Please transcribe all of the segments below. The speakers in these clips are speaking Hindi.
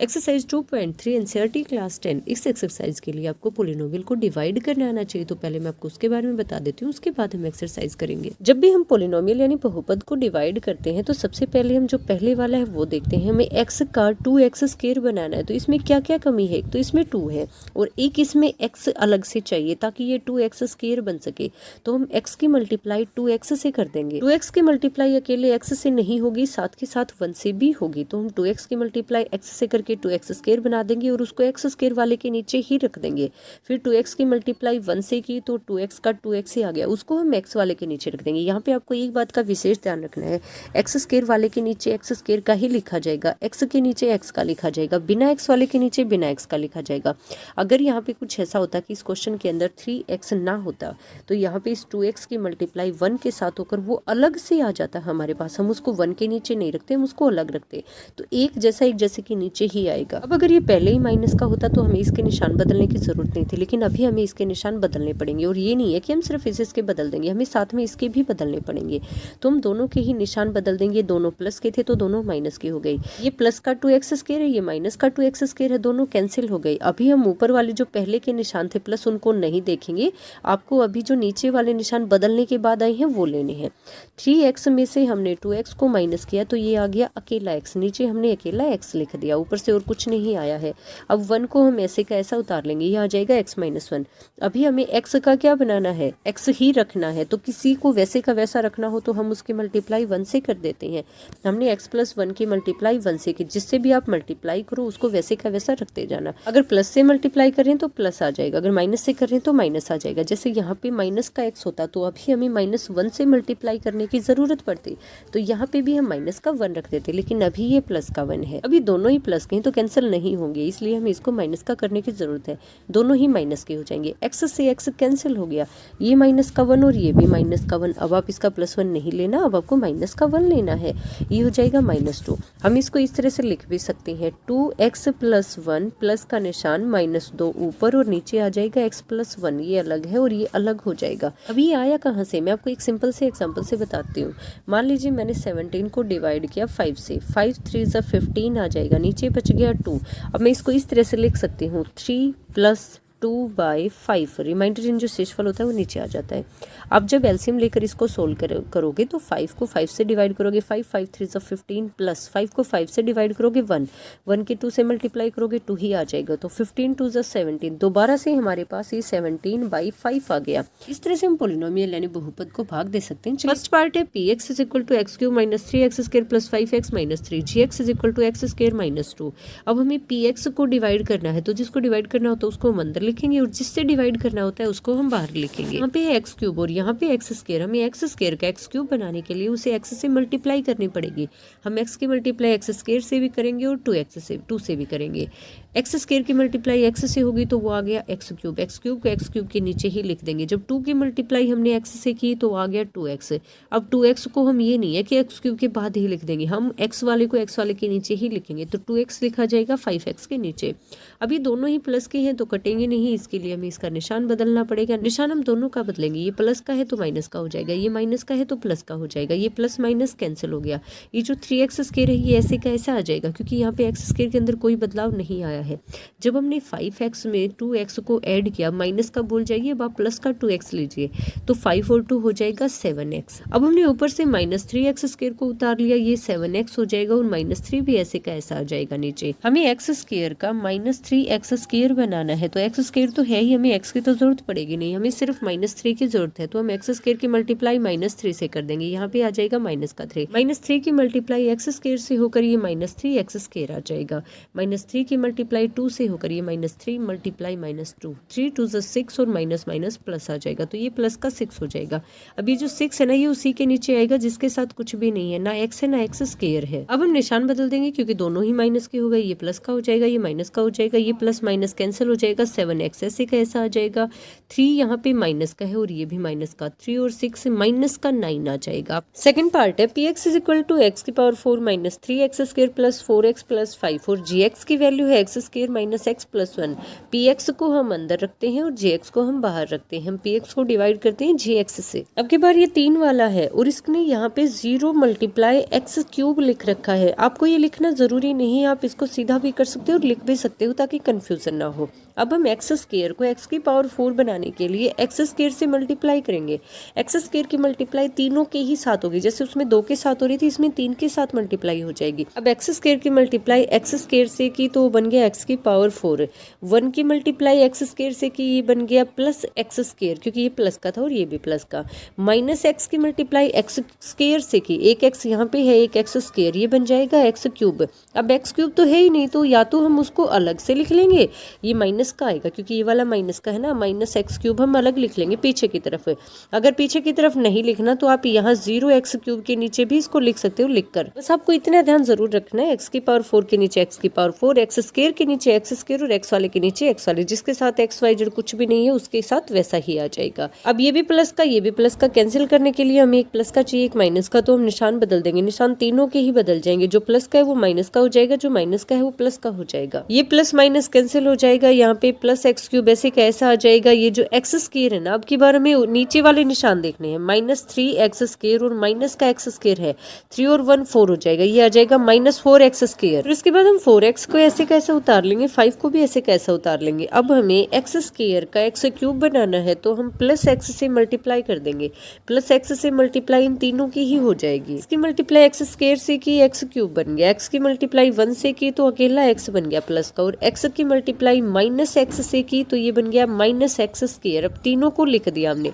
Exercise 2.3 NCERT class 10। इस एक्सरसाइज के लिए आपको पोलिनोमियल को डिवाइड करना आना चाहिए, तो पहले मैं आपको उसके बारे में बता देती हूँ, उसके बाद हम एक्सरसाइज करेंगे। जब भी हम पोलिनोमियल यानी बहुपद को डिवाइड करते हैं तो सबसे पहले हम जो पहले वाला है वो देखते हैं। हमें x का 2x स्क्वायर बनाना है, तो इसमें क्या क्या कमी है? तो इसमें 2 है और एक इसमें x अलग से चाहिए ताकि ये 2x स्क्वायर बन सके। तो हम x की मल्टीप्लाई 2x से कर देंगे। 2x की मल्टीप्लाई अकेले x से नहीं होगी, साथ के साथ 1 से भी होगी। तो हम 2x की मल्टीप्लाई x से करके 2x स्क्वायर बना देंगे और उसको x स्क्वायर वाले के नीचे ही रख देंगे। फिर 2x की मल्टीप्लाई 1 से की तो 2x का 2x ही आ गया, उसको हम x वाले के नीचे रख देंगे। यहाँ पे आपको एक बात का विशेष ध्यान रखना है, x स्क्वायर वाले के नीचे x स्क्वायर का ही लिखा जाएगा, x के नीचे x का लिखा जाएगा, बिना x वाले के नीचे बिना x का लिखा जाएगा। अगर यहाँ पे कुछ ऐसा होता कि इस क्वेश्चन के अंदर 3x ना होता तो यहाँ पे इस 2x की मल्टीप्लाई 1 के साथ होकर वो अलग से आ जाता हमारे पास। हम उसको 1 के नीचे नहीं रखते, हम उसको अलग रखते, तो एक जैसे के नीचे ही आएगा। अब अगर ये पहले ही माइनस का होता तो हमें इसके निशान बदलने की जरूरत नहीं थी, लेकिन अभी हमें इसके निशान बदलने पड़ेंगे। और ये नहीं है कि हम सिर्फ इसके बदल देंगे, हमें साथ में इसके भी बदलने पड़ेंगे। तो हम दोनों के ही निशान बदल देंगे। दोनों प्लस के थे तो दोनों माइनस के हो गई। ये प्लस का 2x स्क्वायर है, ये माइनस का 2x स्क्वायर है, दोनों कैंसिल हो गई। अभी हम ऊपर वाले जो पहले के निशान थे प्लस उनको नहीं देखेंगे, आपको अभी जो नीचे वाले निशान बदलने के बाद आए हैं वो लेने हैं। 3x में से हमने 2x को माइनस किया तो ये आ गया अकेला x, नीचे हमने अकेला x लिख दिया, ऊपर से और कुछ नहीं आया है। अब 1 को हम ऐसे का ऐसा उतार लेंगे, ये आ जाएगा x-1। अभी हमें x का क्या बनाना है? x ही रखना है। तो किसी को वैसे का वैसा रखना हो तो हम उसकी मल्टीप्लाई 1 से कर देते हैं। हमने x+1 की मल्टीप्लाई 1 से की, जिससे भी आप मल्टीप्लाई करो उसको वैसे का वैसा रखते जाना। अगर प्लस से मल्टीप्लाई करें तो प्लस आ जाएगा, अगर माइनस से करें तो माइनस आ जाएगा। जैसे यहाँ पे माइनस का x होता तो अभी हमें -1 से मल्टीप्लाई करने की जरूरत पड़ती, तो यहाँ पे भी हम माइनस का 1 रख देते, लेकिन अभी ये प्लस का 1 है। अभी दोनों ही प्लस के हैं तो कैंसिल नहीं होंगे, इसलिए हमें इसको माइनस का करने की जरूरत है। दोनों ही माइनस के हो जाएंगे, x से x कैंसिल हो गया, ये माइनस का 1 और ये भी माइनस का 1। अब आप इसका +1 नहीं लेना, अब आपको माइनस का 1 लेना है, ये हो जाएगा -2। हम इसको इस तरह से लिख भी सकते हैं, 2x+1 प्लस का निशान -2 ऊपर और नीचे आ जाएगा x+1, ये अलग है और ये अलग हो जाएगा। अभी ये आया कहाँ से? मैं आपको एक सिंपल से एग्जांपल से बताती हूँ। मान लीजिए मैंने 17 को डिवाइड किया 5 से, 5 3 15 आ जाएगा, नीचे बच गया 2। अब मैं इसको इस तरह से लिख सकती हूँ, 3 + 2/5। रिमाइंडर इन जो शेषफल होता है वो नीचे आ जाता है। अब जब एलसीएम लेकर इसको सोल्व करोगे तो 5 को 5 से डिवाइड करोगे 5, 5 3 15 प्लस 5 को 5 से डिवाइड करोगे 1, 1 के 2 से मल्टीप्लाई करोगे 2 ही आ जाएगा, तो 15 2 17। दोबारा से हमारे पास ये 17/5 आ गया। इस तरह से हम पोलिनोमियल यानी बहुपद को भाग दे सकते हैं। फर्स्ट पार्ट है px = x³ - 3x² + 5x - 3, gx = x² - 2। अब हमें px को डिवाइड करना है, तो जिसको डिवाइड करना होता है उसको हम अंदर लिखेंगे और जिससे डिवाइड करना होता है उसको हम बाहर लिखेंगे। यहाँ पे x³ और यहाँ पे x²। हमें x² का x³ बनाने के लिए उसे x से मल्टीप्लाई करनी पड़ेगी। हम x की मल्टीप्लाई x² से भी करेंगे और 2 से भी करेंगे। x² की मल्टीप्लाई x से होगी तो वो आ गया x³ को x³ के नीचे ही लिख देंगे। जब 2 की मल्टीप्लाई हमने x से की तो आ गया 2x। अब 2x को हम ये नहीं है कि x³ के बाद ही लिख देंगे, हम x वाले को x वाले के नीचे ही लिखेंगे, तो 2x लिखा जाएगा 5x के नीचे। अभी दोनों ही प्लस के हैं तो कटेंगे नहीं, इसके लिए हमें इसका निशान बदलना पड़ेगा। निशान हम दोनों का बदलेंगे, ये प्लस का है तो माइनस का हो जाएगा, ये माइनस का है तो प्लस का हो जाएगा, ये प्लस माइनस कैंसिल हो गया। ये जो 3x² है ये ऐसे का ऐसा आ जाएगा क्योंकि यहाँ पे x² के अंदर कोई बदलाव नहीं आया है। जब हमने 5x में 2x को ऐड किया, माइनस का बोल जाइए, अब आप प्लस का 2x लीजिए, तो 5 और 2 हो जाएगा 7x। अब हमने ऊपर से -3x² को उतार लिया, ये 7x हो जाएगा और -3 भी ऐसे का ऐसा आ जाएगा नीचे। हमें x² का -3x² बनाना है, तो x² तो है ही, हमें x की तो जरूरत पड़ेगी नहीं, हमें सिर्फ -3 की जरूरत है, तो हम x² की मल्टीप्लाई -3 से कर देंगे। यहाँ पे आ जाएगा -3, -3 की मल्टीप्लाई x² से होकर ये -3x² आ जाएगा, -3 की मल्टीप्लाई 2 से होकर ये -3 मल्टीप्लाई -2, 3 2 6 और माइनस माइनस प्लस आ जाएगा, तो ये प्लस का 6 हो जाएगा। अब ये जो 6 है ना ये उसी के नीचे आएगा जिसके साथ कुछ भी नहीं है, ना x है ना x² है। अब हम निशान बदल देंगे क्योंकि दोनों ही माइनस के हो गए, ये प्लस का हो जाएगा, ये माइनस का हो जाएगा, ये प्लस माइनस कैंसिल हो जाएगा, 7 7x ऐसे कैसा आ जाएगा, 3 यहाँ पे माइनस का है और ये भी माइनस का, 3 और 6 माइनस का 9 आ जाएगा। सेकंड पार्ट है px is equal to x की power 4 minus 3x square plus 4x plus 5 और gx की वैल्यू है x square minus x plus 1। px को हम अंदर रखते हैं और gx को हम बाहर रखते हैं, हम px को डिवाइड करते हैं gx से। अब की बार ये 3 वाला है और इसने यहाँ पे 0 मल्टीप्लाई एक्स क्यूब लिख रखा है। आपको ये लिखना जरूरी नहीं है, आप इसको सीधा भी कर सकते हो और लिख भी सकते हो ताकि कंफ्यूजन ना हो। अब हम एक्स स्क्वायर को एक्स की पावर 4 बनाने के लिए एक्स स्क्वायर से मल्टीप्लाई करेंगे। एक्स स्क्वायर की मल्टीप्लाई तीनों के ही साथ होगी, जैसे उसमें 2 के साथ हो रही थी इसमें 3 के साथ मल्टीप्लाई हो जाएगी। अब एक्स स्क्वायर की मल्टीप्लाई एक्स स्क्वायर से की तो बन गया एक्स की पावर 4, 1 की मल्टीप्लाई एक्स स्क्वायर से की ये बन गया प्लस एक्स स्क्वायर, क्योंकि ये प्लस का था और ये भी प्लस का, माइनस एक्स की मल्टीप्लाई एक्स स्क्वायर से की, एक एक्स यहाँ पे है एक एक्स स्क्वायर, ये बन जाएगा एक्स क्यूब। अब एक्स क्यूब तो है ही नहीं तो या तो हम उसको अलग से लिख लेंगे, ये माइनस का आएगा क्योंकि ये वाला माइनस का है ना, माइनस एक्स क्यूब हम अलग लिख लेंगे पीछे की तरफ। अगर पीछे की तरफ नहीं लिखना तो आप यहाँ 0 एक्स क्यूब के नीचे भी इसको लिख सकते हो लिखकर। बस आपको इतना ध्यान जरूर रखना है, एक्स की पावर 4 के नीचे एक्स की पावर 4, एक्स स्क्वायर के नीचे एक्स स्क्वायर और एक्स वाले के नीचे एक्स वाले, जिसके साथ एक्स वाई जेड कुछ भी नहीं है उसके साथ वैसा ही आ जाएगा। अब ये भी प्लस का ये भी प्लस का कैंसिल करने के लिए हमें एक प्लस का चाहिए एक माइनस का, तो हम निशान बदल देंगे, निशान तीनों के ही बदल जाएंगे, जो प्लस का है वो माइनस का हो जाएगा, जो माइनस का है वो प्लस का हो जाएगा। ये प्लस माइनस कैंसिल हो जाएगा, यहाँ पे प्लस एक्स क्यूब ऐसे कैसा आ जाएगा, ये जो एक्स स्क्वायर है ना, अब की बार हमें नीचे वाले निशान देखने हैं, माइनस 3 एक्स स्क्वायर और माइनस का एक्स स्क्वायर है, 3 और 1 4 हो जाएगा, ये आ जाएगा माइनस 4 एक्स स्क्वायर। फिर इसके बाद हम 4x को ऐसे कैसे उतार लेंगे, 5 को भी ऐसे कैसे उतार लेंगे। अब हमें एक्स स्क्वायर का एक्स क्यूब बनाना है तो हम प्लस एक्स से मल्टीप्लाई कर देंगे, प्लस एक्स से मल्टीप्लाई इन तीनों की ही हो जाएगी। इसकी मल्टीप्लाई एक्स स्क्वायर से की एक्स क्यूब बन गया, एक्स की मल्टीप्लाई 1 से की तो अकेला एक्स बन गया प्लस का, और एक्स की मल्टीप्लाई माइनस एक्स से की तो ये बन गया माइनस एक्स स्क्वायर। अब तीनों को लिख दिया हमने,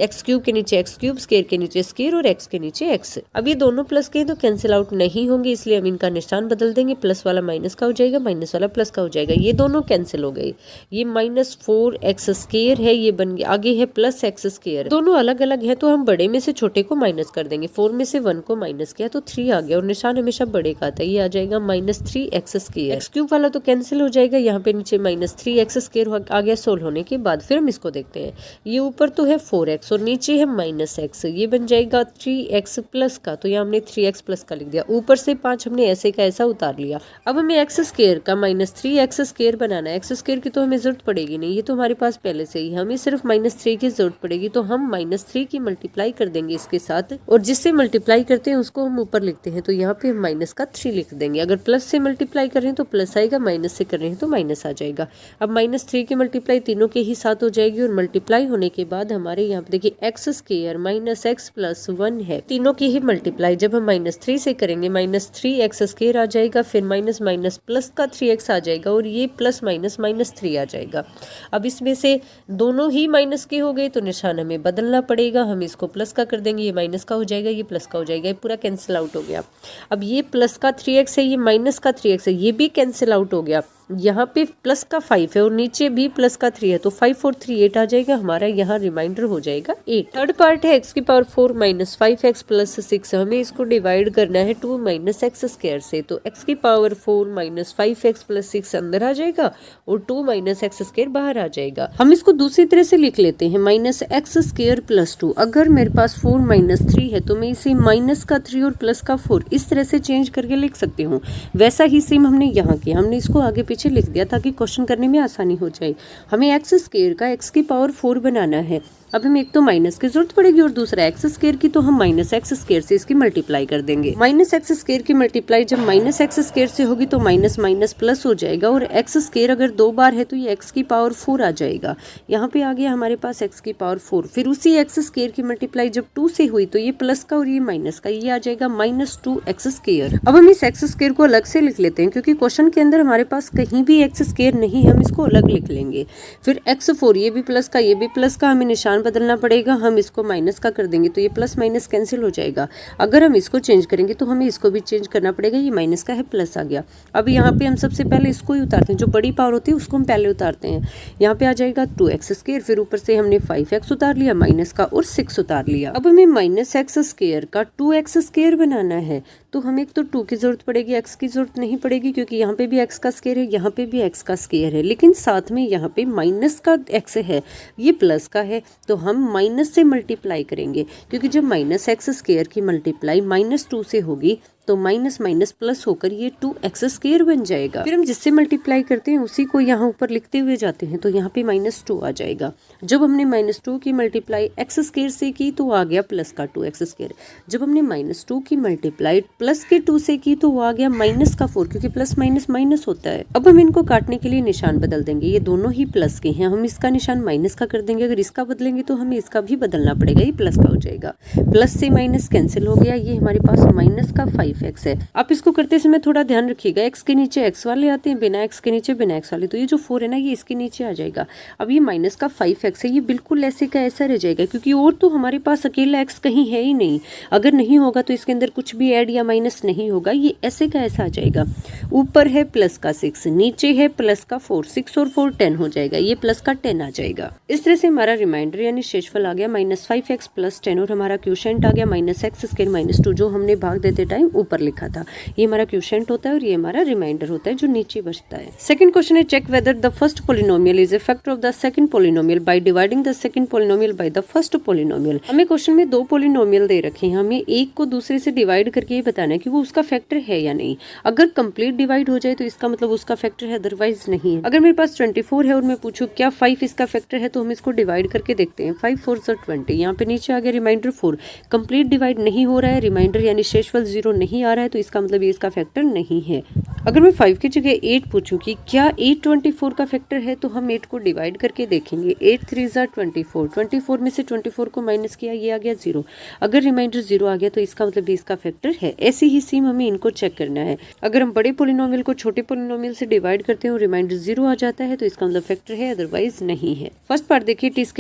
एक्स क्यूब के नीचे एक्स क्यूब, स्क्वायर के नीचे स्क्वायर और एक्स के नीचे एक्स। अब ये दोनों प्लस के तो कैंसिल आउट नहीं होंगे, इसलिए हम इनका निशान बदल देंगे, प्लस वाला माइनस का हो जाएगा, माइनस वाला प्लस का हो जाएगा, ये दोनों कैंसिल हो गए। ये माइनस 4 एक्स स्क्वायर है, ये बन गया, आगे है प्लस एक्स स्क्वायर, दोनों अलग अलग है तो हम बड़े में से छोटे को माइनस कर देंगे, 4 में से 1 को माइनस किया तो 3 आ गया और निशान हमेशा बड़े का आता है, ये आ जाएगा minus 3 x square. X cube वाला तो कैंसिल हो जाएगा, यहाँ पे नीचे माइनस 3 एक्स स्क्वायर आ गया सोल्व होने के बाद। फिर हम इसको देखते हैं, ये ऊपर तो है 4x और नीचे है माइनस एक्स, ये बन जाएगा 3x प्लस का, तो यहाँ हमने 3x प्लस का लिख दिया, ऊपर से 5 हमने ऐसे का ऐसा उतार लिया। अब हमें एक्स स्क्वायर का माइनस 3x स्क्वायर बनाना है, एक्स स्क्वायर की तो हमें जरूरत पड़ेगी नहीं, ये तो हमारे पास पहले से ही, हमें सिर्फ माइनस 3 की जरूरत पड़ेगी, तो हम माइनस 3 की मल्टीप्लाई कर देंगे इसके साथ, और जिससे मल्टीप्लाई करते हैं उसको हम ऊपर लिखते हैं, तो यहाँ पे हम माइनस का 3 लिख देंगे। अगर प्लस से मल्टीप्लाई कर रहे हैं तो प्लस आएगा, माइनस से कर रहे हैं तो माइनस आ जाएगा। अब माइनस 3 की मल्टीप्लाई तीनों के ही साथ हो जाएगी और मल्टीप्लाई होने के बाद हमारे यहाँ पे देखिए x square minus x plus 1 है, तीनों की ही मल्टीप्लाई जब हम माइनस 3 से करेंगे माइनस 3 एक्स स्क्वायर आ जाएगा, फिर माइनस माइनस प्लस का 3x आ जाएगा और ये प्लस माइनस माइनस 3 आ जाएगा। अब इसमें से दोनों ही माइनस के हो गए तो निशान हमें बदलना पड़ेगा, हम इसको प्लस का कर देंगे, ये माइनस का हो जाएगा, ये प्लस का हो जाएगा, ये पूरा कैंसिल आउट हो गया। अब ये प्लस का 3x है, ये माइनस का 3x है, ये भी कैंसिल आउट हो गया। यहाँ पे प्लस का 5 है और नीचे भी प्लस का 3 है, तो 5 और 3 8 आ जाएगा हमारा, यहाँ रिमाइंडर हो जाएगा 8। थर्ड पार्ट है एक्स की पावर 4 माइनस 5x प्लस 6, हमें इसको डिवाइड करना है 2 माइनस एक्स स्क्वायर से, तो एक्स की पावर 4 माइनस 5x प्लस 6 अंदर आ जाएगा और 2 माइनस एक्स स्क्वायर बाहर आ जाएगा। हम इसको दूसरी तरह से लिख लेते हैं, माइनस एक्स स्क्वायर प्लस 2, अगर मेरे पास 4 माइनस 3 है तो मैं इसे माइनस का 3 और प्लस का 4 इस तरह से चेंज करके लिख सकती हूँ। वैसा ही सेम हमने यहाँ किया, हमने इसको आगे पीछे लिख दिया ताकि क्वेश्चन करने में आसानी हो जाए। हमें एक्स स्क्वायर का एक्स की पावर 4 बनाना है, अब हमें एक तो माइनस की जरूरत पड़ेगी और दूसरा एक्स स्क्वायर की, तो हम माइनस एक्स स्क्वायर से इसकी मल्टीप्लाई कर देंगे। माइनस एक्स स्क्वायर की मल्टीप्लाई जब माइनस एक्स स्क्वायर से होगी तो माइनस माइनस प्लस हो जाएगा और एक्स स्क्वायर अगर 2 बार है तो ये एक्स की पावर 4 आ जाएगा। यहाँ पे आ गया हमारे पास एक्स की पावर 4, फिर उसी एक्स स्क्वायर की मल्टीप्लाई जब 2 से हुई तो ये प्लस का और ये माइनस का, ये आ जाएगा माइनस 2 एक्स स्क्वायर। अब हम इस एक्स स्क्वायर को अलग से लिख लेते हैं क्योंकि क्वेश्चन के अंदर हमारे पास कहीं भी एक्स स्क्वायर नहीं, हम इसको अलग लिख लेंगे। फिर x4, ये भी प्लस का ये भी प्लस का, हमें निशान बदलना पड़ेगा, हम इसको माइनस का कर देंगे तो ये प्लस माइनस कैंसिल हो जाएगा। अगर हम इसको चेंज करेंगे तो हमें इसको भी चेंज करना पड़ेगा, ये माइनस का है प्लस आ गया। अब यहाँ पे हम सबसे पहले इसको ही उतारते हैं, जो बड़ी पावर होती है उसको हम पहले उतारते हैं। यहाँ पे आ जाएगा 2x स्क्वायर, फिर ऊपर से हमने 5x उतार लिया माइनस का और 6 उतार लिया। अब हमें माइनस एक्स स्क्वायर का 2x स्क्वायर बनाना है, तो हमें एक तो 2 की जरूरत पड़ेगी, x की जरूरत नहीं पड़ेगी क्योंकि यहाँ पे भी x का स्क्वायर है, यहाँ पे भी x का स्क्वायर है, लेकिन साथ में यहाँ पे माइनस का x है, ये प्लस का है, तो हम माइनस से मल्टीप्लाई करेंगे क्योंकि जब माइनस एक्स स्क्वायर की मल्टीप्लाई -2 से होगी तो माइनस माइनस प्लस होकर ये 2x² बन जाएगा। फिर हम जिससे मल्टीप्लाई करते हैं उसी को यहाँ ऊपर लिखते हुए जाते हैं, तो यहाँ पे -2 आ जाएगा। जब हमने -2 की मल्टीप्लाई x² से की तो आ गया प्लस का 2x²। जब हमने -2 की मल्टीप्लाई प्लस के 2 से की तो वो आ गया माइनस का 4, क्योंकि प्लस माइनस माइनस होता है। अब हम इनको काटने के लिए निशान बदल देंगे, ये दोनों ही प्लस के हैं, हम इसका निशान माइनस का कर देंगे। अगर इसका बदलेंगे तो हमें इसका भी बदलना पड़ेगा, ये प्लस का हो जाएगा। प्लस से माइनस कैंसिल हो गया, ये हमारे पास माइनस का 5x है। आप इसको करते समय थोड़ा ध्यान रखिएगा, x के नीचे x वाले आते हैं, बिना x के नीचे बिना x वाले, तो ये जो 4 है ना ये इसके नीचे आ जाएगा। अब ये माइनस का 5x है, ये बिल्कुल ऐसे का ऐसा रह जाएगा क्योंकि और तो हमारे पास अकेला x कहीं है ही नहीं। अगर नहीं होगा तो इसके अंदर कुछ भी ऐड या माइनस नहीं होगा, ये ऐसे का ऐसा आ जाएगा। ऊपर है प्लस का 6, नीचे है प्लस का 4, 6 और 4 10 हो जाएगा, ये प्लस का 10 आ जाएगा। इस तरह से हमारा रिमाइंडर यानी शेषफल आ गया -5x + 10 और हमारा क्वोशिएंट आ गया -x² - 2, जो हमने भाग देते टाइम ऊपर लिखा था। ये हमारा क्वोशिएंट होता है और ये हमारा रिमाइंडर होता है जो नीचे बचता है। सेकंड क्वेश्चन है, check whether the first polynomial is a factor of the second polynomial by dividing the second polynomial by the first polynomial. हमें क्वेश्चन में 2 पोलिनोमियल दे रखे हैं, हमें एक को दूसरे से डिवाइड करके ये बताना है कि वो उसका फैक्टर है या नहीं। अगर कंप्लीट डिवाइड हो जाए तो इसका मतलब उसका फैक्टर है, अदरवाइज नहीं है। अगर मेरे पास 24 है और मैं पूछूं क्या 5 इसका फैक्टर है, तो हम इसको डिवाइड करके देखते हैं। 5 4 = 20, यहाँ पे नीचे आ गया रिमाइंडर 4। कंप्लीट डिवाइड नहीं हो रहा है, रिमाइंडर यानी शेषफल 0 नहीं आ रहा है, तो इसका मतलब ये इसका फैक्टर नहीं है। अगर मैं 5 की जगह 8 पूछूं कि क्या 8 24 का फैक्टर है, तो हम 8 को डिवाइड करके देखेंगे। 8 3 = 24, 24 में से 24 को माइनस किया, ये आ गया 0। अगर रिमाइंडर 0 आ गया तो इसका मतलब ये इसका फैक्टर है। ऐसी ही सेम हमें इनको चेक करना है। अगर हम बड़े पोलिनोमियल को छोटे पोलिनोमियल से डिवाइड करते हैं और रिमाइंडर 0 आ जाता है तो इसका मतलब फैक्टर है, अदरवाइज नहीं है। फर्स्ट पार्ट देखिए, t² -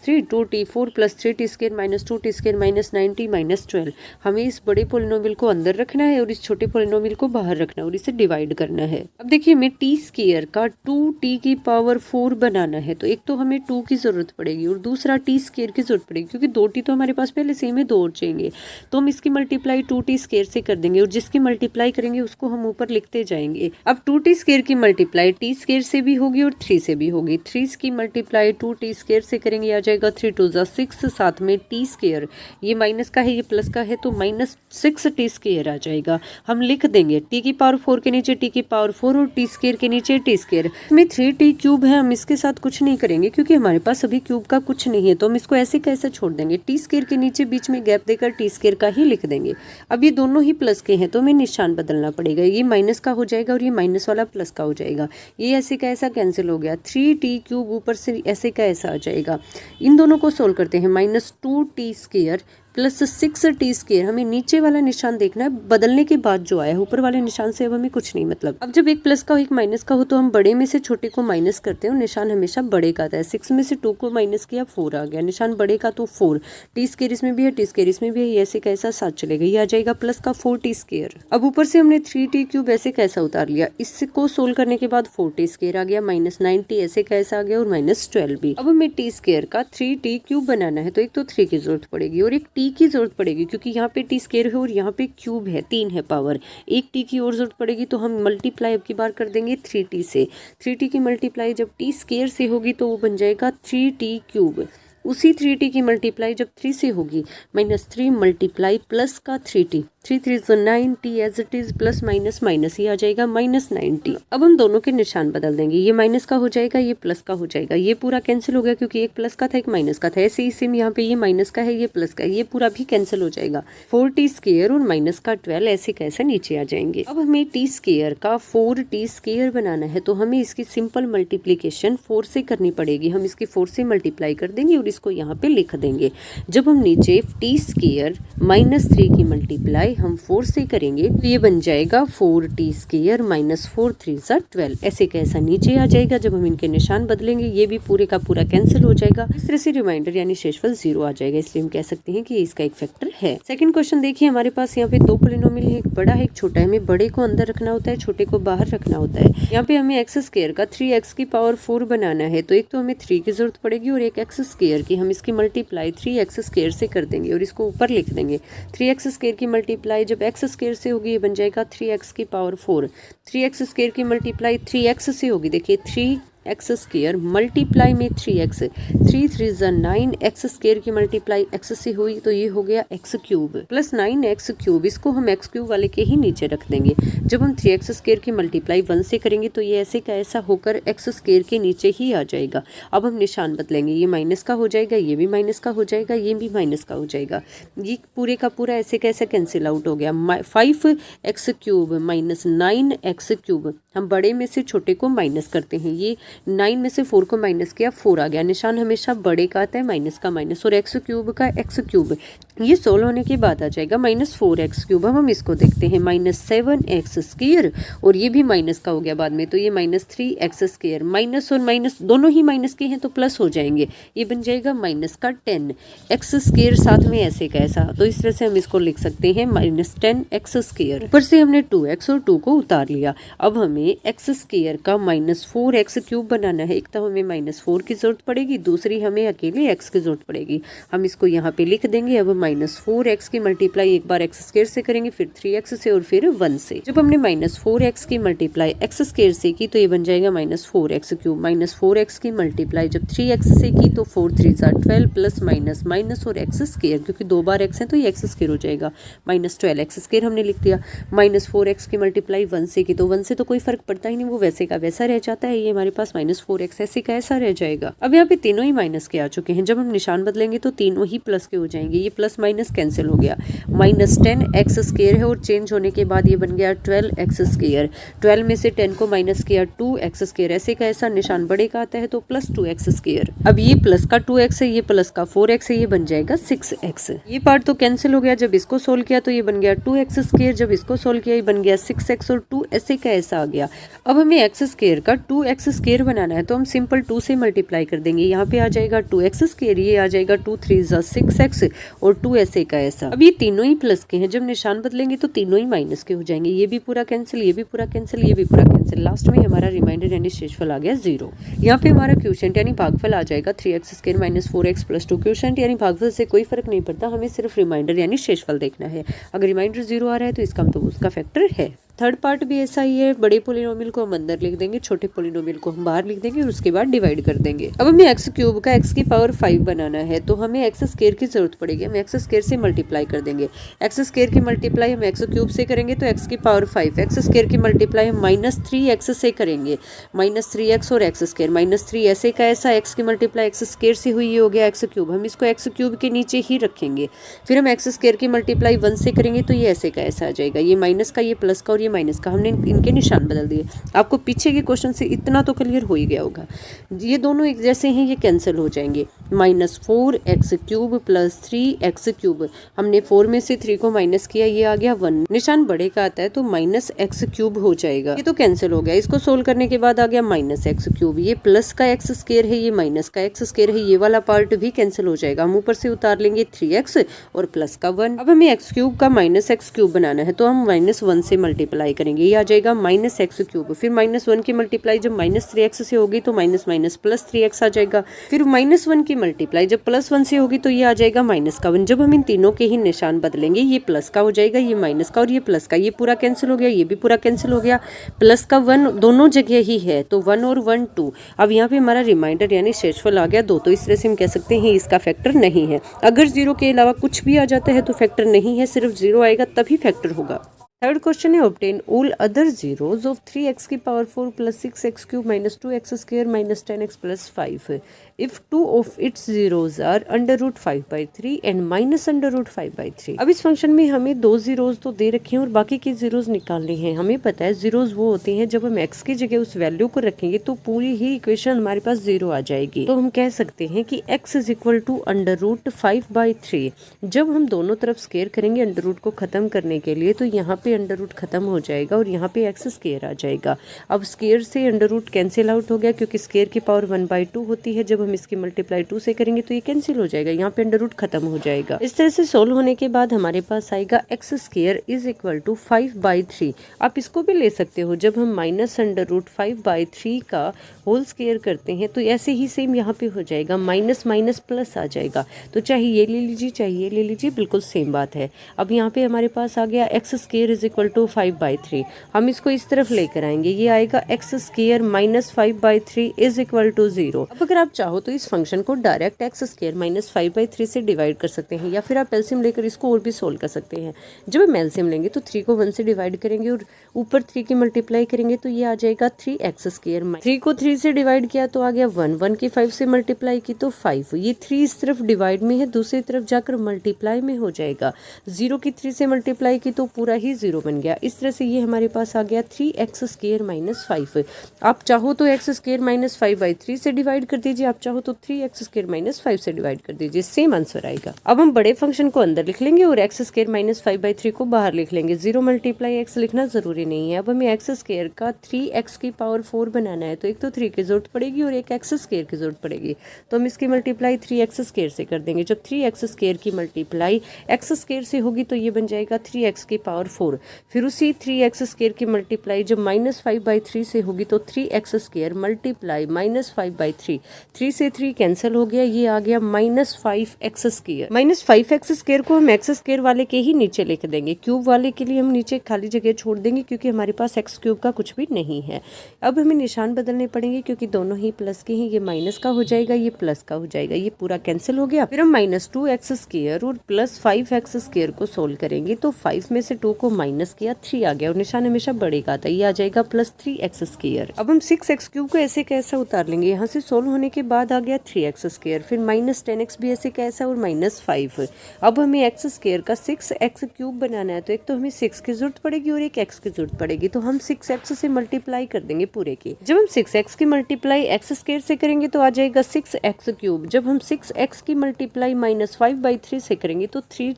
3 2t4 + 3t² - 2t² - 90 - 12। हमें इस बड़े पोलिनोमियल को अंदर रखना है और इस छोटे पोलिनोमियल को बाहर रखना है और इसे डिवाइड करना है। अब देखिए हमें t² का 2t⁴ बनाना है, तो एक तो हमें 2 की जरूरत पड़ेगी और दूसरा t² की जरूरत पड़ेगी, क्योंकि 2t तो हमारे पास पहले सेम है, 2 और चाहिए, तो हम इसकी मल्टीप्लाई 2t² से कर देंगे और जिसकी मल्टीप्लाई करेंगे उसको हम ऊपर लिखते जाएंगे। अब 2t² की मल्टीप्लाई t² से भी होगी और 3 से भी होगी। 3 की मल्टीप्लाई 2t² से करेंगे, आ जाएगा 3 2 = 6, साथ में t², ये माइनस का है ये प्लस का है तो -6t² आ जाएगा। हम लिख देंगे t⁴ के नीचे t⁴ और t² के नीचे t²। इसमें 3t³ है, हम इसके साथ कुछ नहीं करेंगे क्योंकि हमारे पास अभी क्यूब का कुछ नहीं है, तो हम इसको ऐसे कैसे छोड़ देंगे। t² के नीचे बीच में गैप देकर t² का ही लिख देंगे। अब ये दोनों ही प्लस के हैं तो हमें निशान बदलना पड़ेगा, ये माइनस का हो जाएगा और ये माइनस वाला प्लस का हो जाएगा। ये ऐसे का ऐसा कैंसिल हो गया, 3t³ ऊपर से ऐसे का ऐसा आ जाएगा। इन दोनों को सोल्व करते हैं, -2t² + 6t²। हमें नीचे वाला निशान देखना है, बदलने के बाद जो आया है, ऊपर वाले निशान से अब हमें कुछ नहीं मतलब। अब जब एक प्लस का हो एक माइनस का हो तो हम बड़े में से छोटे को माइनस करते हैं और निशान हमेशा बड़े का आता है। 6 में से 2 को माइनस किया, 4 आ गया, निशान बड़े का तो 4। t² इसमें भी है, t² इसमें भी है, ऐसे कैसा साथ चलेगा, ये आ जाएगा प्लस का 4t²। अब ऊपर से हमने 3t³ ऐसे कैसा उतार लिया, इसको सोल्व करने के बाद 4t² आ गया, -90 ऐसे कैसा आ गया और -12 भी। अब हमें t² का 3t³ बनाना है, तो एक तो 3 की जरूरत पड़ेगी और एक t की जरूरत पड़ेगी, क्योंकि यहाँ पे t² है और यहाँ पे क्यूब है, 3 है पावर, एक t की और जरूरत पड़ेगी, तो हम मल्टीप्लाई अब की बार कर देंगे 3t से। 3t की मल्टीप्लाई जब t² से होगी तो वो बन जाएगा 3t³। उसी 3t की मल्टीप्लाई जब 3 से होगी, -3 मल्टीप्लाई प्लस का 3t, 3 3 = 9t as it is, plus minus minus, ये आ जाएगा -90। अब हम दोनों के निशान बदल देंगे, ये माइनस का हो जाएगा, ये प्लस का हो जाएगा, ये पूरा कैंसिल हो गया क्योंकि एक प्लस का था एक माइनस का था। ऐसे ही सेम यहाँ पे ये माइनस का है ये प्लस का है, ये पूरा भी कैंसिल हो जाएगा। 4t² और माइनस का 12 ऐसे कैसे नीचे आ जाएंगे। अब हमें t² का 4t² बनाना है, तो हमें इसकी सिंपल मल्टीप्लीकेशन 4 से करनी पड़ेगी। हम इसकी 4 से मल्टीप्लाई कर देंगे और इसको यहाँ पे लिख देंगे। जब हम नीचे t² -3 की मल्टीप्लाई हम 4 से करेंगे तो ये बन जाएगा 4t² -4 3 = 12, ऐसे कैसा नीचे आ जाएगा। जब हम इनके निशान बदलेंगे ये भी पूरे का पूरा कैंसिल हो जाएगा, इस तरह से रिमाइंडर यानी शेषफल 0 आ जाएगा, इसलिए हम कह सकते हैं कि इसका एक फैक्टर है। सेकंड क्वेश्चन देखिए, हमारे पास यहाँ पे 2 पोलिनोमियल है, एक बड़ा है एक छोटा है। हमें बड़े को अंदर रखना होता है, छोटे को बाहर रखना होता है। यहाँ पे हमें x² का 3x⁴ बनाना है, तो एक तो हमें 3 की जरूरत पड़ेगी और एक x² की, हम इसकी मल्टीप्लाई 3x² से कर देंगे और इसको ऊपर लिख देंगे। 3x² की मल्टीप्लाई मल्टीप्लाई जब एक्स स्क्वायर से होगी ये बन जाएगा 3x की पावर 4। 3x स्क्वायर की मल्टीप्लाई 3x से होगी, देखिए 3x स्क्वायर मल्टीप्लाई में 3x, 3 3 ज़ा 9, एक्स स्क्वायर की मल्टीप्लाई x से हुई तो ये हो गया x cube plus 9x cube, इसको हम x क्यूब वाले के ही नीचे रख देंगे। जब हम 3x स्क्वायर की मल्टीप्लाई 1 से करेंगे तो ये ऐसे का ऐसा होकर x स्क्वायर के नीचे ही आ जाएगा। अब हम निशान बदलेंगे, ये माइनस का हो जाएगा, ये भी माइनस का हो जाएगा, ये भी माइनस का हो जाएगा, ये पूरे का पूरा ऐसे कैसे कैंसिल आउट हो गया। 5x cube minus 9x cube, हम बड़े में से छोटे को माइनस करते हैं, ये 9 में से 4 को माइनस किया 4 आ गया। निशान हमेशा बड़े का आता है, माइनस का माइनस, और x क्यूब का x क्यूब ये 16 होने के बाद आ जाएगा माइनस 4x क्यूब। अब हम इसको देखते हैं माइनस 7x स्क्वायर, और ये भी माइनस का हो गया बाद में, तो ये माइनस 3x स्क्वायर, माइनस और माइनस दोनों ही माइनस के हैं तो प्लस हो जाएंगे, ये बन जाएगा माइनस का 10x स्क्वायर साथ में ऐसे का ऐसा, तो इस तरह से हम इसको लिख सकते हैं माइनस 10x स्क्वायर। ऊपर से हमने 2x और 2 को उतार लिया। अब हमें x स्क्वायर का माइनस 4x क्यूब बनाना है। एक तो हमें माइनस 4 की जरूरत पड़ेगी, दूसरी हमें अकेले x की जरूरत पड़ेगी। हम इसको यहाँ पे लिख देंगे। अब माइनस 4x की मल्टीप्लाई एक बार x स्क्वायर से करेंगे, फिर 3x से और फिर 1 से। जब हमने माइनस 4x की मल्टीप्लाई x स्क्वायर से की तो ये बन जाएगा minus 4x cube. Minus 4x की मल्टीप्लाई जब 3x से की तो 4 3 ज़ा 12 प्लस माइनस माइनस और x स्क्वायर, क्योंकि 2 बार x है तो ये x स्क्वायर हो जाएगा, माइनस 12x स्क्वायर हमने लिख दिया। माइनस 4x की मल्टीप्लाई 1 से की तो 1 से तो कोई फर्क पड़ता ही नहीं, वो वैसे का वैसा रह जाता है, ये हमारे पास माइनस 4x ऐसे का ऐसा रह जाएगा। अब यहाँ पे तीनों ही माइनस के आ चुके हैं, जब हम निशान बदलेंगे तो तीनों ही प्लस के हो जाएंगे, ये प्लस माइनस कैंसिल हो गया। माइनस 10x स्क्वायर है और चेंज होने के बाद ये बन गया 12x स्क्वायर। 12 में से 10 को माइनस किया 2x स्क्वायर, ऐसे का ऐसा निशान बड़े का आता है तो प्लस 2x स्क्वायर। अब ये प्लस का 2x है, ये प्लस का 4x है, ये बन जाएगा 6x। ये पार्ट तो कैंसिल हो गया, जब इसको सोल्व किया तो ये बन गया 2x स्क्वायर, जब इसको सोल्व किया ये बन गया 6x और 2 ऐसे का ऐसा आ गया। अब हमें x स्क्वायर का 2x स्क्वायर बनाना है तो हम सिंपल 2 से मल्टीप्लाई कर देंगे, यहाँ पे आ जाएगा 2x स्क्वायर, ये आ जाएगा 2 3 ज़ा 6x और 2 ऐसे का ऐसा। अब ये तीनों ही प्लस के हैं, जब निशान बदलेंगे तो तीनों ही माइनस के हो जाएंगे, ये भी पूरा कैंसिल, ये भी पूरा कैंसिल, ये भी पूरा कैंसिल। लास्ट में हमारा रिमाइंडर यानी शेषफल आ गया 0। यहाँ पे हमारा क्वोशिएंट यानी भागफल आ जाएगा 3x square minus 4x plus 2। Quotient यानी भागफल से कोई फर्क नहीं पड़ता, हमें सिर्फ रिमाइंडर यानी शेषफल देखना है। अगर रिमाइंडर 0 आ रहा है तो इसका मतलब उसका फैक्टर है। थर्ड पार्ट भी ऐसा ही है, बड़े पोलिनोमियल को हम अंदर लिख देंगे, छोटे पोलिनोमियल को हम बाहर लिख देंगे और उसके बाद डिवाइड कर देंगे। अब हमें x क्यूब का x की पावर 5 बनाना है तो हमें x स्क्वायर की जरूरत पड़ेगी, हम x स्क्वायर से मल्टीप्लाई कर देंगे। x स्क्वायर की मल्टीप्लाई हम x क्यूब से करेंगे तो x की पावर 5, x स्क्वायर की मल्टीप्लाई हम माइनस 3x से करेंगे, माइनस 3x और x स्क्वायर, माइनस 3 ऐसे का ऐसा, x की मल्टीप्लाई x स्क्वायर से हुई, ये हो गया x क्यूब, हम इसको x क्यूब के नीचे ही रखेंगे। फिर हम x स्क्वायर की मल्टीप्लाई 1 से करेंगे तो ये ऐसे का ऐसा आ जाएगा, ये माइनस का, ये प्लस का और ये माइनस का, हमने इनके निशान बदल दिए। आपको पीछे के क्वेश्चन से इतना तो क्लियर हो ही गया होगा, ये दोनों एक जैसे हैं, ये कैंसिल हो जाएंगे। Minus 4x cube plus 3x cube, हमने 4 में से 3 को माइनस किया, ये आ गया 1, निशान बड़े का आता है तो माइनस x क्यूब हो जाएगा, ये तो कैंसिल हो गया। इसको सोल्व करने के बाद आ गया माइनस x क्यूब, ये प्लस का x स्क्वायर है, ये माइनस का x स्क्वायर है, ये वाला पार्ट भी कैंसिल हो जाएगा। हम ऊपर से उतार लेंगे 3x और प्लस का 1। अब हमें x क्यूब का माइनस x क्यूब बनाना है तो हम माइनस 1 से मल्टीप्लाई करेंगे, ये आ जाएगा माइनस x क्यूब। फिर माइनस 1 की मल्टीप्लाई जब माइनस 3x से होगी तो माइनस माइनस प्लस 3x आ जाएगा। फिर माइनस 1 की मल्टीप्लाई जब प्लस 1 से होगी तो ये आ जाएगा माइनस का 1। जब हम इन तीनों के ही निशान बदलेंगे, ये प्लस का हो जाएगा, ये माइनस का और ये प्लस का, ये पूरा कैंसिल हो गया, ये भी पूरा कैंसिल हो गया। प्लस का 1 दोनों जगह ही है तो 1 और 1 2। अब यहाँ पे हमारा रिमाइंडर यानी शेषफल आ गया 2, तो इस तरह से हम कह सकते हैं इसका फैक्टर नहीं है। अगर 0 के अलावा कुछ भी आ जाता है तो फैक्टर नहीं है, सिर्फ 0 आएगा तभी फैक्टर होगा। थर्ड क्वेश्चन है, obtain all other zeros of 3x की power 4 plus 6x cube minus 2x square minus 10x plus 5 if 2 of its zeros are under root 5/3 and minus under root 5/3। अब इस फंक्शन में हमें 2 जीरोज तो दे रखे हैं और बाकी के जीरोज निकालने हैं। हमें पता है जीरोज वो होते हैं जब हम x की जगह उस वैल्यू को रखेंगे तो पूरी ही इक्वेशन हमारे पास 0 आ जाएगी। तो हम कह सकते हैं कि x is equal to under root 5/3। जब हम दोनों तरफ स्क्वायर करेंगे अंडर रूट को खत्म करने के लिए तो यहाँ पे अंडर रूट खत्म हो जाएगा और यहाँ पे एक्स स्क्वायर आ जाएगा। अब स्क्वायर से अंडर रूट कैंसिल आउट हो गया, क्योंकि स्क्वायर की पावर 1/2 होती है। जब हम इसकी मल्टीप्लाई 2 से करेंगे तो ये कैंसिल हो जाएगा, यहाँ पे अंडर रूट खत्म हो जाएगा। इस तरह से सोल्व होने के बाद हमारे पास आएगा x square is equal to 5/3। आप इसको भी ले सकते हो, जब हम माइनस अंडर रूट 5/3 का होल स्क्वायर करते हैं तो ऐसे ही सेम यहाँ पे हो जाएगा, माइनस माइनस प्लस आ जाएगा। तो चाहे ये ले लीजिए चाहे ये ले लीजिए, बिल्कुल सेम बात है। अब यहाँ पे हमारे पास आ गया x square is equal to 5/3। हम इसको इस तरफ लेकर आएंगे, ये आएगा x square minus 5/3 is equal to 0। अब अगर आप चाहो तो इस फंक्शन को डायरेक्ट एक्स स्क्वायर माइनस 5/3 से डिवाइड कर सकते हैं, या फिर आप एलसीएम लेकर इसको और भी सोल्व कर सकते हैं। जब हम एलसीएम लेंगे तो 3 को 1 से डिवाइड करेंगे और ऊपर 3 की मल्टीप्लाई करेंगे तो ये आ जाएगा 3x स्क्वायर। 3 को 3 से डिवाइड किया तो आ गया 1, 1 की 5 से मल्टीप्लाई की तो 5। ये 3 इस तरफ डिवाइड में है, दूसरी तरफ जाकर मल्टीप्लाई में हो जाएगा। 0 की 3 से मल्टीप्लाई की तो पूरा ही 0 बन गया। इस तरह से ये हमारे पास आ गया 3x स्क्वायर माइनस 5। आप चाहो तो x स्क्वायर माइनस 5/3 से डिवाइड कर दीजिए, आप चाहो तो 3x स्क्वायर माइनस 5 से डिवाइड कर दीजिए, सेम आंसर आएगा। अब हम बड़े फंक्शन को अंदर लिख लेंगे और x स्क्वायर माइनस 5/3 को बाहर लिख लेंगे। 0 मल्टीप्लाई x लिखना जरूरी नहीं है। अब हमें x स्क्वायर का 3x की पावर 4 बनाना है, तो एक तो 3 की जरूरत पड़ेगी और एक x स्क्वायर की जरूरत पड़ेगी। तो हम इसकी मल्टीप्लाई 3x स्क्वायर से कर देंगे। जब 3x स्क्वायर की मल्टीप्लाई x स्क्वायर से होगी तो ये बन जाएगा 3x की पावर 4। फिर उसी 3x स्क्वायर की मल्टीप्लाई जब माइनस 5/3 से होगी तो 3x स्क्वायर मल्टीप्लाई माइनस 5/3। 3 से 3 कैंसिल हो गया, ये आ गया minus 5x square. Minus 5x square को हम x स्क्वायर वाले के ही नीचे लिख देंगे, क्यूब वाले के लिए हम नीचे खाली जगह छोड़ देंगे क्योंकि हमारे पास x क्यूब का कुछ भी नहीं है। अब हमें निशान बदलने पड़ेंगे क्योंकि दोनों ही प्लस के हैं। ये माइनस का हो जाएगा, ये प्लस का हो जाएगा, ये पूरा कैंसिल हो गया। फिर हम माइनस 2x स्क्वायर और प्लस 5x स्क्वायर को सोल्व करेंगे तो 5 में से 2 को माइनस किया, 3 आ गया और निशान हमेशा बढ़ेगा था, ये आ जाएगा प्लस 3x स्क्वायर। अब हम 6x क्यूब को ऐसे कैसा उतार लेंगे, यहाँ से सोल्व होने के बाद आ गया 3x स्क्वायर, फिर माइनस 10x भी ऐसे कैसा और माइनस 5। अब हमें x स्क्वायर का 6x क्यूब बनाना है, तो एक तो हमें 6 की जरूरत पड़ेगी और एक x की जरूरत पड़ेगी, तो हम 6x से मल्टीप्लाई कर देंगे पूरे की। जब हम 6x की मल्टीप्लाई x स्क्वायर से करेंगे तो आ जाएगा 6x क्यूब। जब हम 6x की मल्टीप्लाई माइनस 5/3 से करेंगे तो 6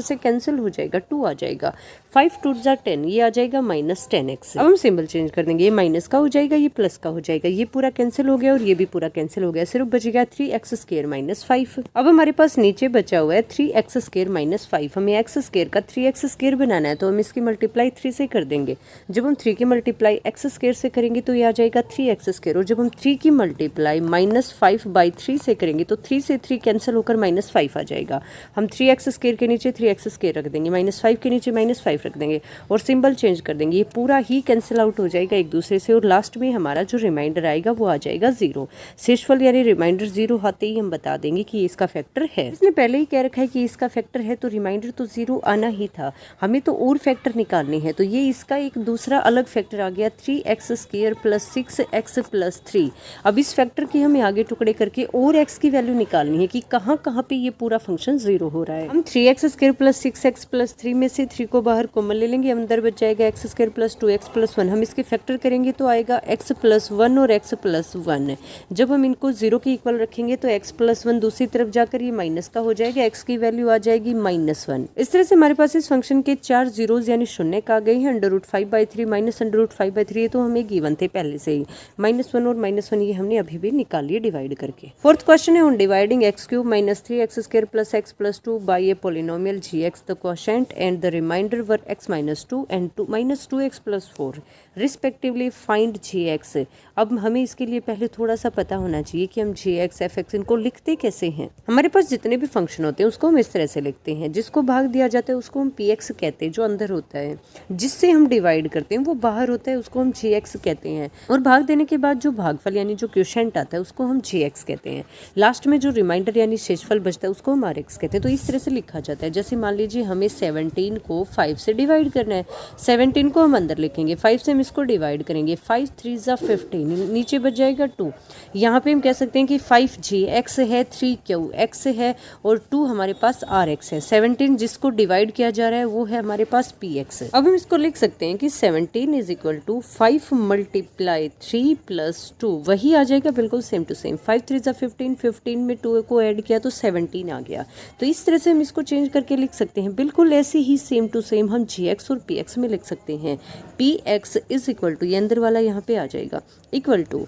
से कैंसिल हो जाएगा, 2 आ जाएगा। 5 2 जा 10, ये आ जाएगा माइनस 10x। अब हम सिंबल चेंज कर देंगे, ये माइनस का हो जाएगा, ये प्लस का हो जाएगा, ये पूरा कैंसिल हो गया और ये भी पूरा कैंसिल हो गया, सिर्फ बच गया 3x स्क्वायर माइनस 5। अब हमारे पास नीचे बचा हुआ है 3x स्क्वायर माइनस 5। हमें x स्क्वायर का 3x स्क्वायर बनाना है, तो हम इसकी मल्टीप्लाई 3 से कर देंगे। जब हम 3 की मल्टीप्लाई x स्क्वायर से करेंगे तो ये आ जाएगा 3x स्क्वायर, और जब हम 3 की मल्टीप्लाई माइनस 5/3 से करेंगे तो 3 से 3 कैंसिल होकर माइनस 5 आ जाएगा। हम 3x स्क्वायर के नीचे 3x स्क्वायर रख देंगे, माइनस 5 के नीचे माइनस 5 रख देंगे और सिंबल चेंज कर देंगे, ये पूरा ही कैंसिल आउट हो जाएगा एक दूसरे से और लास्ट में हमारा जो रिमाइंडर आएगा वो आ जाएगा 0। शेषफल यानी रिमाइंडर 0 आते ही हम बता देंगे कि इसका फैक्टर है। इसने पहले ही कह रखा है कि इसका फैक्टर है तो रिमाइंडर तो 0 आना ही था, हमें तो और फैक्टर निकालने हैं, तो ये इसका एक दूसरा अलग फैक्टर आ गया 3x square plus 6x plus 3। अब इस फैक्टर की हमें आगे टुकड़े करके और x की वैल्यू निकालनी है कि कहाँ कहाँ पे ये पूरा फंक्शन 0 हो रहा है। हम 3x square plus 6x plus 3 में से 3 को बाहर कॉमन ले लेंगे, अंदर बच जाएगा x square plus 2x plus 1। हम इसके फैक्टर करेंगे तो आएगा x प्लस 1 और x प्लस 1। जब हम इनको 0 के इक्वल रखेंगे तो x प्लस 1 दूसरी तरफ जाकर ये माइनस का हो जाएगा, x की वैल्यू आ जाएगी -1। इस तरह से हमारे पास इस फंक्शन के 4 जीरोज यानी शून्य आ गए हैं। Under root 5/3 minus under root 5/3 ये तो हमें गिवन थे पहले से ही, -1 और -1 ये हमने अभी भी निकाल लिए डिवाइड करके। फोर्थ क्वेश्चन है on dividing x cube minus 3x square plus x plus 2 by a polynomial gx, the quotient and the remainder were x minus 2 and minus 2x plus 4 respectively find gx। अब हमें इसके लिए पहले थोड़ा सा पता होना चाहिए कि हम gx fx इनको लिखते कैसे हैं। हमारे पास जितने भी फंक्शन होते हैं उसको हम इस तरह से लिखते हैं, जिसको भाग दिया जाता है उसको हम px कहते हैं, जो अंदर होता है, जिससे हम डिवाइड करते हैं वो बाहर होता है, उसको हम gx कहते हैं, और भाग देने के बाद जो भागफल यानी जो क्वोशिएंट आता है उसको हम gx कहते हैं। लास्ट में जो रिमाइंडर यानी शेषफल बचता है उसको हम rx कहते हैं। तो इस तरह से लिखा जाता है। जैसे मान लीजिए हमें 17 को 5 से डिवाइड करना है, 17 को हम अंदर लिखेंगे, 5 से हम इसको डिवाइड करेंगे, 5 3 जा 15, नीचे बच जाएगा 2। यहाँ पे हम कह सकते हैं कि 5gx है, 3qx है और 2 हमारे पास rx है। 17 जिसको डिवाइड किया जा रहा है वो है हमारे पास px है। अब हम इसको लिख सकते हैं कि 17 is equal to 5 multiply 3 plus 2, वही आ जाएगा बिल्कुल सेम टू सेम। 5 3 जा 15, 15 में 2 को ऐड किया तो 17 आ गया। तो इस तरह से हम इसको चेंज करके लिख सकते हैं। बिल्कुल ऐसे ही सेम टू सेम हम gx और px में लिख सकते हैं। px इज इक्वल टू, ये अंदर वाला यहाँ पे आ जाएगा, इक्वल टू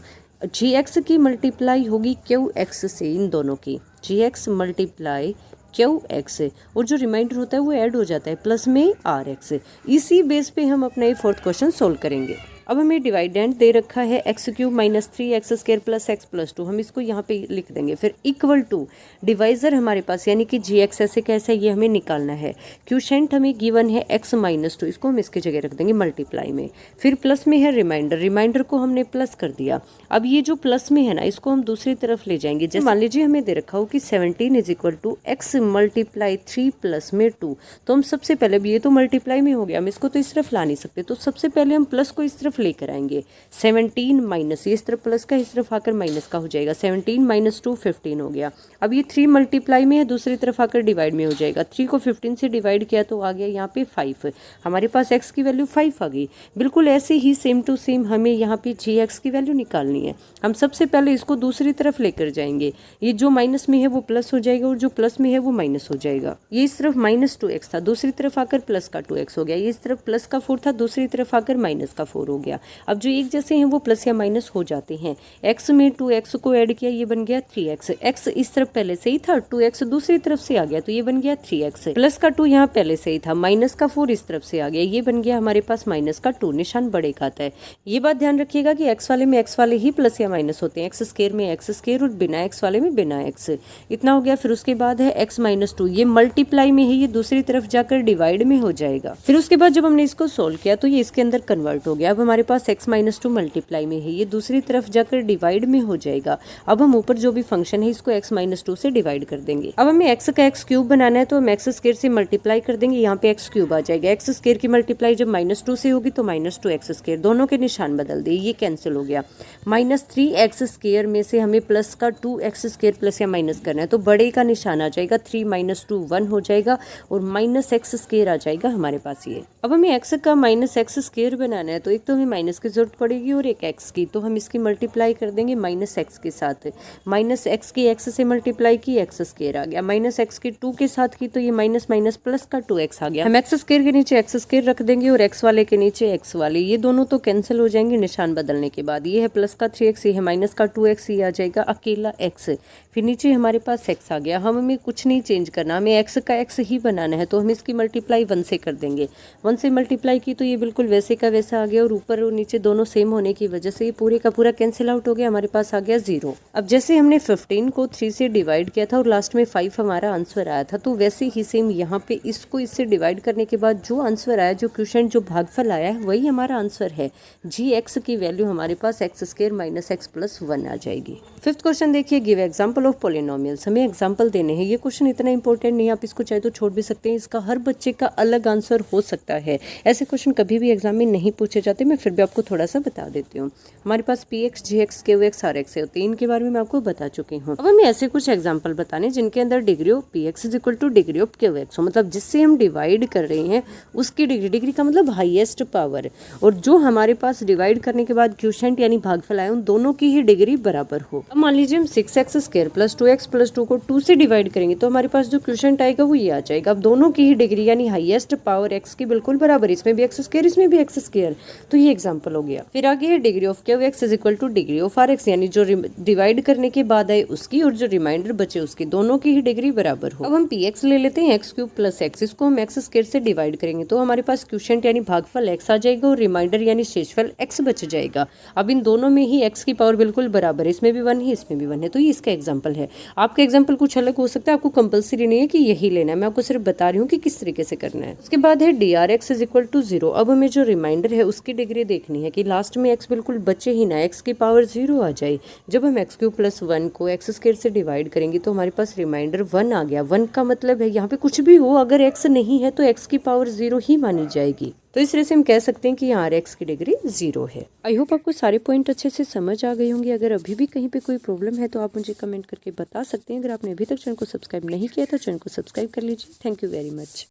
gx की मल्टीप्लाई होगी qx से, इन दोनों की gx मल्टीप्लाई qx, और जो रिमाइंडर होता है वो ऐड हो जाता है प्लस में rx। इसी बेस पे हम अपना ये फोर्थ क्वेश्चन सोल्व करेंगे। अब हमें डिवाइडेंड दे रखा है x³ minus 3x² plus x plus 2, हम इसको यहाँ पे लिख देंगे। फिर इक्वल टू डिवाइजर हमारे पास यानी कि gx ऐसे कैसे, ये हमें निकालना है। क्वोशिएंट हमें गिवन है x माइनस 2, इसको हम इसकी जगह रख देंगे मल्टीप्लाई में। फिर प्लस में है रिमाइंडर, रिमाइंडर को हमने प्लस कर दिया। अब ये जो प्लस में है ना, इसको हम दूसरी तरफ ले जाएंगे। जैसे मान लीजिए हमें दे रखा हो कि 17 is equal to x multiply 3 plus में 2, तो हम सबसे पहले, अब ये तो मल्टीप्लाई में हो गया, हम इसको तो इस तरफ ला नहीं सकते, तो सबसे पहले हम प्लस को इस तरफ लेकर आएंगे। 17 माइनस, ये इस तरफ प्लस का, इस तरफ आकर माइनस का हो जाएगा। 17 माइनस 2 15 हो गया। अब ये 3 मल्टीप्लाई में है, दूसरी तरफ आकर डिवाइड में हो जाएगा। 3 को 15 से डिवाइड किया तो आ गया यहाँ पे 5, हमारे पास x की वैल्यू 5 आ गई। बिल्कुल ऐसे ही सेम टू सेम हमें यहाँ पे gx की वैल्यू निकालनी है। हम सबसे पहले इसको दूसरी तरफ लेकर जाएंगे, ये जो माइनस में है वो प्लस हो जाएगा और जो प्लस में है वो माइनस हो जाएगा। ये इस तरफ माइनस 2x था, दूसरी तरफ आकर प्लस का 2x हो गया। ये इस तरफ प्लस का 4 था, दूसरी तरफ आकर माइनस का 4 हो गया। अब जो एक जैसे हैं वो प्लस या माइनस हो जाते हैं। x में 2x को ऐड किया, ये बन गया 3x। x इस तरफ पहले से ही था, 2x दूसरी तरफ से आ गया तो ये बन गया 3x। प्लस का 2 यहाँ पहले से ही था, माइनस का 4 इस तरफ से आ गया, ये बन गया हमारे पास माइनस का 2, निशान बड़े का आता है। ये बात ध्यान रखिएगा कि x वाले में x वाले ही प्लस या माइनस होते हैं, x² में x² और बिना x वाले में बिना x। इतना हो गया। फिर उसके बाद है x माइनस 2, ये मल्टीप्लाई में है, ये दूसरी तरफ जाकर डिवाइड में हो जाएगा। फिर उसके बाद जब हमने इसको सोल्व किया तो ये इसके अंदर कन्वर्ट हो गया। अब हमारे पास x माइनस 2 मल्टीप्लाई में है, ये दूसरी तरफ जाकर डिवाइड में हो जाएगा। अब हम ऊपर जो भी फंक्शन है इसको x माइनस 2 से डिवाइड कर देंगे। अब हमें x का x³ बनाना है तो हम x² से मल्टीप्लाई कर देंगे, यहाँ पे x³ आ जाएगा। x² की मल्टीप्लाई जब -2 से होगी तो -2x², दोनों के निशान बदल दिए, ये कैंसिल हो गया। -3x² में से हमें प्लस का 2x² प्लस या माइनस करना है तो बड़े का निशान आ जाएगा, 3 - 2 1 हो जाएगा और -x² आ जाएगा हमारे पास ये। अब हमें x का -x² बनाना है तो एक तो हमें माइनस की जरूरत पड़ेगी और एक x की, तो हम इसकी मल्टीप्लाई कर देंगे -x के साथ। -x की x से मल्टीप्लाई की, x² आ गया। -x की 2 के साथ की तो ये माइनस माइनस प्लस का 2x आ गया। हम x² के नीचे x² रख देंगे और x वाले के नीचे x वाले, ये दोनों तो कैंसिल हो जाएंगे निशान बदलने के बाद। ये है प्लस का 3x, ये है माइनस का 2x, ये आ जाएगा अकेला x। फिर नीचे हमारे पास x आ गया। हमें कुछ नहीं चेंज करना, हमें x का x ही बनाना है तो हम इसकी मल्टीप्लाई 1 से कर देंगे। 1 से मल्टीप्लाई की तो ये बिल्कुल वैसे का वैसा आ गया और ऊपर और नीचे दोनों सेम होने की वजह से ये पूरे का पूरा कैंसिल आउट हो गया, हमारे पास आ गया 0। अब जैसे हमने 15 को 3 से डिवाइड किया था और लास्ट में 5 हमारा आंसर आया था, तो वैसे ही सेम यहाँ पे इसको इससे डिवाइड करने के बाद जो आंसर आया, जो क्वोशिएंट जो भागफल आया है वही हमारा आंसर है। gx की वैल्यू हमारे पास x² माइनस x प्लस 1 आ जाएगी। फिफ्थ क्वेश्चन देखिए, गिव एग्जाम्पल ऑफ पॉलिनोमियल्स। हमें एग्जाम्पल देने हैं। ये क्वेश्चन इतना इंपॉर्टेंट नहीं, आप इसको चाहे तो छोड़ भी सकते हैं, इसका हर बच्चे का अलग आंसर हो सकता है। ऐसे क्वेश्चन कभी भी एग्जाम में नहीं पूछे जाते, मैं फिर भी आपको थोड़ा सा बता देती हूँ। हमारे पास px, gx, qx, rx है, तो इनके बारे में मैं आपको बता चुकी हूँ। अब हमें ऐसे कुछ एग्जाम्पल बताने जिनके अंदर degree of px is equal two degree of qx हो, मतलब जिससे हम डिवाइड कर रहे हैं उसकी डिग्री, डिग्री का मतलब हाईएस्ट पावर, और जो हमारे पास डिवाइड करने के बाद क्वोशिएंट यानी भागफल आए उन दोनों की ही डिग्री बराबर हो। अब मान लीजिए हम 6x² प्लस 2x प्लस 2 को 2 से डिवाइड करेंगे तो हमारे पास जो क्वोशिएंट आएगा वो ये आ जाएगा। अब दोनों की ही डिग्री यानी हाईएस्ट पावर x की बिल्कुल बराबर, इसमें भी x², इसमें भी x², तो ये एग्जांपल हो गया। फिर आगे है degree of qx is equal two degree of rx, यानी जो डिवाइड करने के बाद आए उसकी और जो रिमाइंडर बचे उसकी, दोनों की ही डिग्री बराबर हो। अब हम px ले लेते हैं, x³ प्लस x, इसको हम x² से डिवाइड करेंगे तो हमारे पास क्वोशिएंट यानी भागफल x आ जाएगा और रिमाइंडर यानी शेषफल x बच जाएगा। अब इन दोनों में ही x की पावर बिल्कुल बराबर है, इसमें भी 1 है इसमें भी 1 है, तो ये इसका एग्जांपल है। आपका एग्जांपल कुछ अलग हो सकता है, आपको कंपलसरी नहीं है कि यही लेना है, मैं आपको सिर्फ बता रही हूँ कि किस तरीके से करना है। उसके बाद है drx इज इक्वल टू 0। अब हमें जो रिमाइंडर है उसकी डिग्री देखनी है कि लास्ट में x बिल्कुल बचे ही ना, x की पावर 0 आ जाए। जब हम x³ प्लस 1 को x² से डिवाइड करेंगे तो हमारे पास रिमाइंडर 1 आ गया। 1 का मतलब है यहाँ पे कुछ भी हो, अगर x नहीं है तो x की पावर 0 ही मानी जाएगी। तो इस तरह से हम कह सकते हैं कि यहाँ rx की डिग्री 0 है। आई होप आपको सारे पॉइंट अच्छे से समझ आ गए होंगे। अगर अभी भी कहीं पे कोई प्रॉब्लम है तो आप मुझे कमेंट करके बता सकते हैं। अगर आपने अभी तक चैनल को सब्सक्राइब नहीं किया तो चैनल को सब्सक्राइब कर लीजिए। Thank you very much.